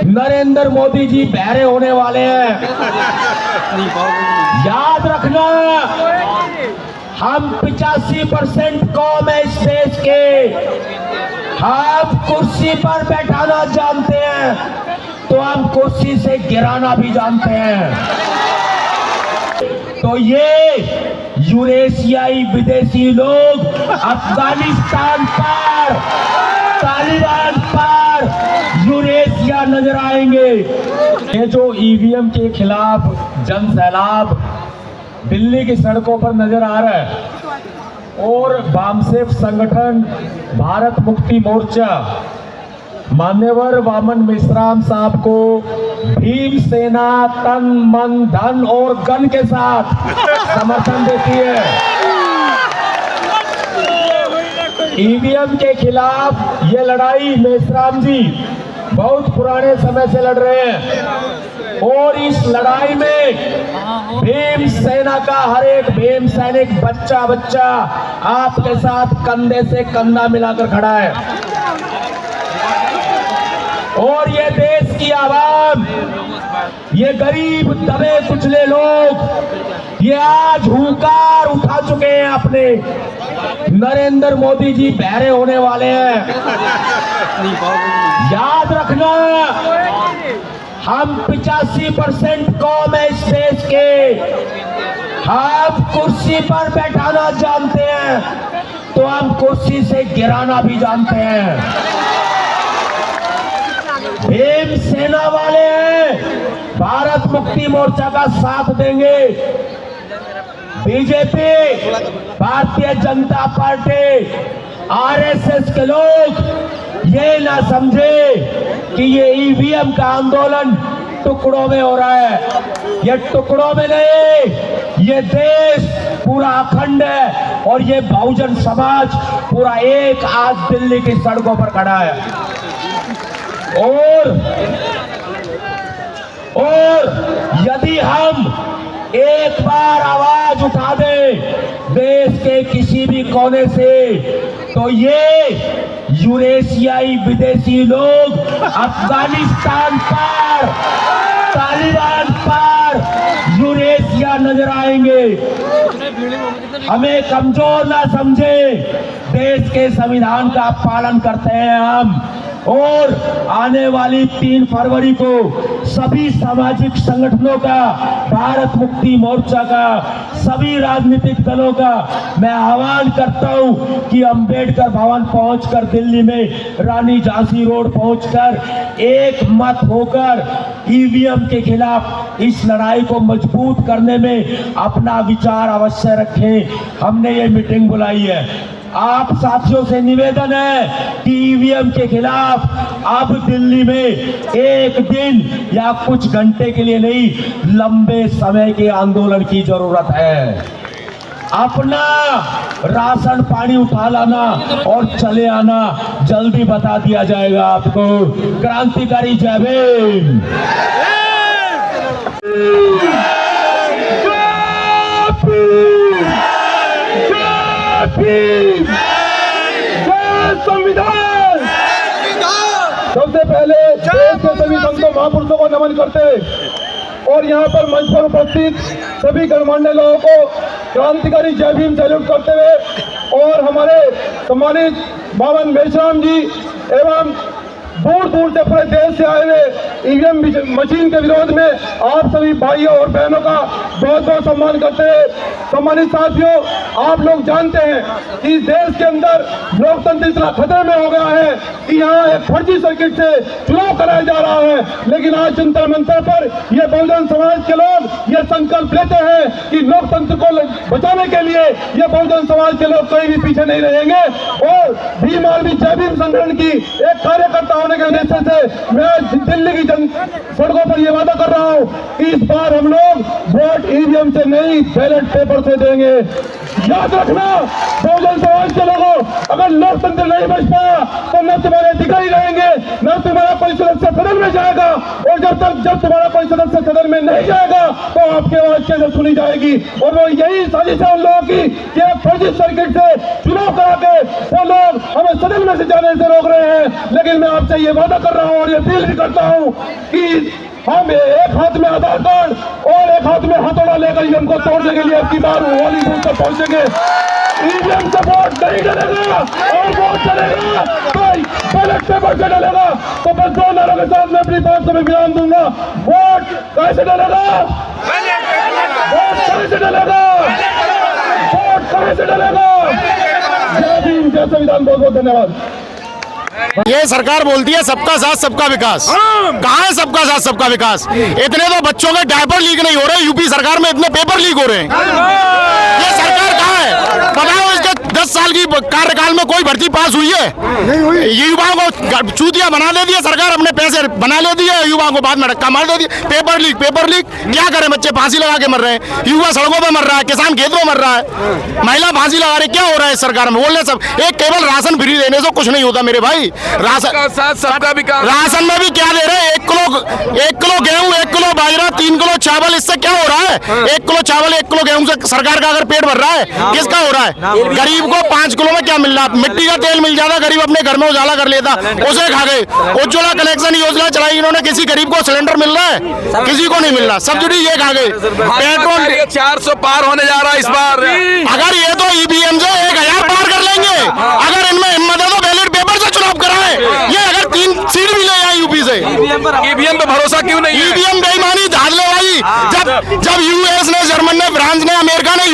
नरेंद्र मोदी जी बहरे होने वाले हैं। याद रखना, हम 85% कौम है इस देश के। हम कुर्सी पर बैठाना जानते हैं तो हम कुर्सी से गिराना भी जानते हैं। तो ये यूरेशियाई विदेशी लोग अफगानिस्तान पर, तालिबान पर, यूरेशिया नजर आएंगे। ये जो ईवीएम के खिलाफ जन सैलाब दिल्ली की सड़कों पर नजर आ रहा है और वामसेफ संगठन भारत मुक्ति मोर्चा मान्यवर वामन मेश्राम साहब को भीम सेना तन मन धन और गन के साथ समर्थन देती है। ईवीएम के खिलाफ ये लड़ाई मेश्राम जी बहुत पुराने समय से लड़ रहे हैं और इस लड़ाई में भीम सेना का हर एक भीम सैनिक बच्चा बच्चा आपके साथ कंधे से कंधा मिलाकर खड़ा है। और ये देश की आवाम, ये गरीब दबे कुचले लोग ये आज हुंकार उठा चुके हैं अपने। नरेंद्र मोदी जी बहरे होने वाले हैं। याद रखना, हम 85% कौम है इस देश के। हम कुर्सी पर बैठाना जानते हैं तो हम कुर्सी से गिराना भी जानते हैं। भीम सेना वाले हैं, भारत मुक्ति मोर्चा का साथ देंगे। BJP, Bharatiya Janata party, RSS के लोग ये ना समझे कि ये ईवीएम का आंदोलन टुकड़ों में हो रहा है। ये टुकड़ों में नहीं, ये देश पूरा अखंड है और ये बहुजन समाज पूरा एक आज दिल्ली की सड़कों पर खड़ा है। और यदि हम एक बार आवाज उठा दें देश के किसी भी कोने से तो ये यूरेशियाई विदेशी लोग अफगानिस्तान पर, तालिबान पर, यूरेशिया नजर आएंगे। हमें कमजोर ना समझे, देश के संविधान का पालन करते हैं हम। और आने वाली 3 फरवरी को सभी सामाजिक संगठनों का, भारत मुक्ति मोर्चा का, सभी राजनीतिक दलों का मैं आह्वान करता हूं कि अंबेडकर भवन पहुंचकर दिल्ली में रानी झांसी रोड पहुंचकर एक मत होकर ईवीएम के खिलाफ इस लड़ाई को मजबूत करने में अपना विचार अवश्य रखें। हमने ये मीटिंग बुलाई है। आप साथियों से निवेदन है कि ईवीएम के खिलाफ अब दिल्ली में एक दिन या कुछ घंटे के लिए नहीं, लंबे समय के आंदोलन की जरूरत है। अपना राशन पानी उठा लाना और चले आना, जल्दी बता दिया जाएगा आपको। क्रांतिकारी जय भीम। संविधान। सबसे पहले देश के सभी संतों महापुरुषों को नमन करते और यहाँ पर मंच पर उपस्थित सभी गणमान्य लोगों को क्रांतिकारी जय भीम सैल्यूट करते हुए और हमारे सम्मानित वामन मेश्राम जी एवं दूर दूर से पूरे देश से आए हुए ईवीएम मशीन के विरोध में आप सभी भाइयों और बहनों का बहुत बहुत सम्मान करते हैं। सम्मानित साथियों, आप लोग जानते हैं कि इस देश के अंदर लोकतंत्र इतना खतरे में हो गया है कि यहाँ एक फर्जी सर्किट से चुनाव कराया जा रहा है। लेकिन आज जंतर मंतर पर ये बहुजन समाज के लोग ये संकल्प लेते हैं कि लोकतंत्र को बचाने के लिए ये बहुजन समाज के लोग कोई भी पीछे नहीं रहेंगे। और भीम आर्मी जय भीम संगठन की एक कार्यकर्ता होने के उद्देश्य से मैं दिल्ली की सड़कों पर ये वादा कर रहा हूँ कि इस बार हम लोग वोट ईवीएम से नहीं, बैलेट पेपर से देंगे। याद रखना बहुजन समाज के लोगों, अगर लोकतंत्र नहीं बच पाया तो न तुम्हारे अधिकारी रहेंगे, न तुम्हारा कोई सदस्य सदन में जाएगा। और जब तुम्हारा कोई सदस्य सदन में नहीं जाएगा तो आपकी आवाज कैसे सुनी जाएगी। और वो यही साजिश है उन लोगों की कि एक फर्जी सर्किट से चुनाव करा के वो लोग हमें सदन में से जाने से रोक रहे हैं। लेकिन मैं आपसे ये वादा कर रहा हूँ और ये अपील भी करता हूँ कि हम एक हाथ में आधार कार्ड और एक हाथ में हथौड़ा लेकर ईवीएम को तोड़ने के लिए अब की बार होली बूथ तक पहुंचेंगे। ईवीएम से वोट नहीं डलेगा और वोट डलेगा तो बैलेट पेपर से डलेगा। तो बस दो नारों के साथ मैं अपनी बात को विराम दूंगा। वोट कैसे डलेगा, वोट कैसे डलेगा, वोट कैसे डलेगा। जय भीम, जय संविधान। बहुत बहुत धन्यवाद। ये सरकार बोलती है सबका साथ सबका विकास। कहाँ है सबका साथ सबका विकास? इतने तो बच्चों के डायपर लीक नहीं हो रहे, यूपी सरकार में इतने पेपर लीक हो रहे हैं। ये सरकार कहाँ है? बताओ, इसके 10 साल की कार्यकाल में कोई भर्ती पास हुई है? युवाओं को चूतिया बना दे दिया सरकार, अपने पैसे बना ले दिए, युवाओं को बाद में धक्का मार दे दिया। पेपर लीक, पेपर लीक क्या करें? बच्चे फांसी लगा के मर रहे हैं, युवा सड़कों पर मर रहा है, किसान खेतों में मर रहा है, महिला फांसी लगा रही। क्या हो रहा है इस सरकार में? बोलने सब एक केवल राशन फ्री देने से कुछ नहीं होता मेरे भाई। राशन साथ सबका विकास। राशन में भी क्या दे रहे हैं? 1 किलो गेहूं, 1 किलो बाजरा, 3 किलो चावल। इससे क्या हो रहा है? 1 किलो चावल, 1 किलो गेहूं से सरकार का अगर पेट भर रहा है, किसका हो रहा है? गरीब को 5 किलो में क्या मिल रहा है? मिट्टी का तेल मिल जाता, गरीब अपने घर में उजाला कर लेता, उसे खा गए। उज्ज्वला कनेक्शन योजना चलाई इन्होंने, किसी गरीब को सिलेंडर मिल रहा है? किसी को नहीं मिल रहा, सब्सिडी ये खा गए। पेट्रोल 400 पार होने जा रहा है इस बार। अगर ये तो ईवीएम से 1000 पार कर लेंगे, अगर इनमें हिम्मत है तो बैलेट पेपर से चुनाव कराए। ये अगर 3 सीट भी ले आए यूपी से, ईवीएम पे भरोसा क्यों नहीं है? ईवीएम बेईमानी, धांधलेबाजी। जब यूएस ने, जर्मन ने, फ्रांस ने, अमेरिका ने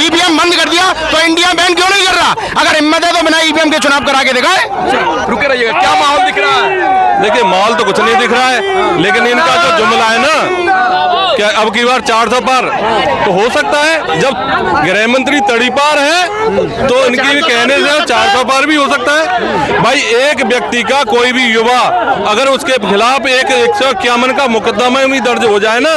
ईवीएम बंद कर दिया तो इंडिया बैन क्यों नहीं कर रहा? अगर हिम्मत है तो बिना ईवीएम के चुनाव करा के दिखाए। रुके रहिएगा, क्या माहौल दिख रहा है? देखिए, माहौल तो कुछ नहीं दिख रहा है, लेकिन इनका जो जुमला है ना, क्या अब की बार 400 पार तो हो सकता है। जब गृह मंत्री तड़ीपार है तो इनकी कहने से 400 पार भी हो सकता है। भाई, एक व्यक्ति का, कोई भी युवा अगर उसके खिलाफ 151 का मुकदमा भी दर्ज हो जाए ना,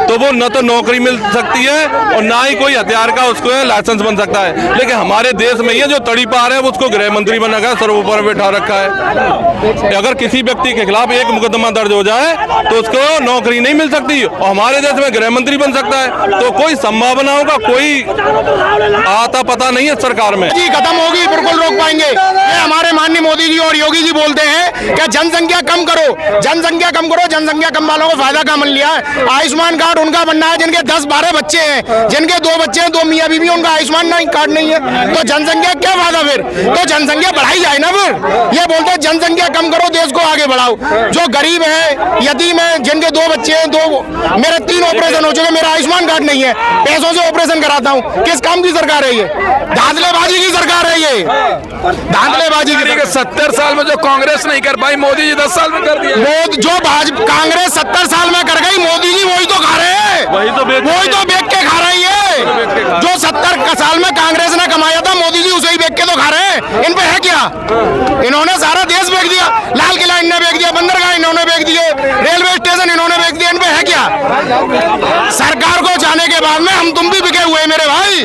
तो वो न तो नौकरी मिल सकती है और ना ही कोई हथियार का उसको लाइसेंस बन सकता है। लेकिन हमारे देश में ये जो तड़ीपार है उसको गृह मंत्री बना कर सर्वोपरि बैठा रखा है। अगर किसी व्यक्ति के खिलाफ एक मुकदमा दर्ज हो जाए तो उसको नौकरी नहीं मिल सकती और हमारे देश में गृह मंत्री बन सकता है। तो कोई संभावनाओं का कोई आता पता नहीं है सरकार में। जी खत्म होगी, बिल्कुल रोक पाएंगे। ये हमारे माननीय मोदी जी और योगी जी बोलते हैं कि जनसंख्या कम करो, जनसंख्या कम करो। जनसंख्या कम वालों को फायदा क्या मिल लिया है? आयुष्मान कार्ड उनका बनना है जिनके 10-12 बच्चे हैं, जिनके 2 बच्चे हैं, 2 मियाँ बीवी, उनका आयुष्मान कार्ड नहीं है। तो जनसंख्या क्या फायदा? फिर तो जनसंख्या बढ़ाई जाए ना। फिर ये बोलते हैं जनसंख्या कम करो, देश को आगे बढ़ाओ। जो गरीब है, यतीम है, जिनके 2 बच्चे हैं, 2 मेरे 3 ऑपरेशन हो चुके, मेरा आयुष्मान कार्ड नहीं है, पैसों से ऑपरेशन कराता हूँ। किस काम की सरकार है ये? धांधलेबाजी की सरकार है ये, धांधलेबाजी की। 70 साल में जो कांग्रेस नहीं कर पाई, मोदी जी 10 साल में कर दिया। जो भाजपा कांग्रेस 70 साल में कर गई, मोदी जी वही तो खा रहे हैं, वही तो बेच के खा रही है। जो 70 साल में कांग्रेस ने कमाया था, मोदी जी उसे ही बेच के तो खा रहे हैं। इन पे है क्या? इन्होंने सारा देश बेच दिया, लाल किला इन्होंने बेच दिया, बंदरगाह इन्होंने बेच दिए, रेलवे स्टेशन इन्होंने बेच दिया। इन पे है क्या? सरकार को जाने के बाद में हम तुम भी बिके हुए मेरे भाई।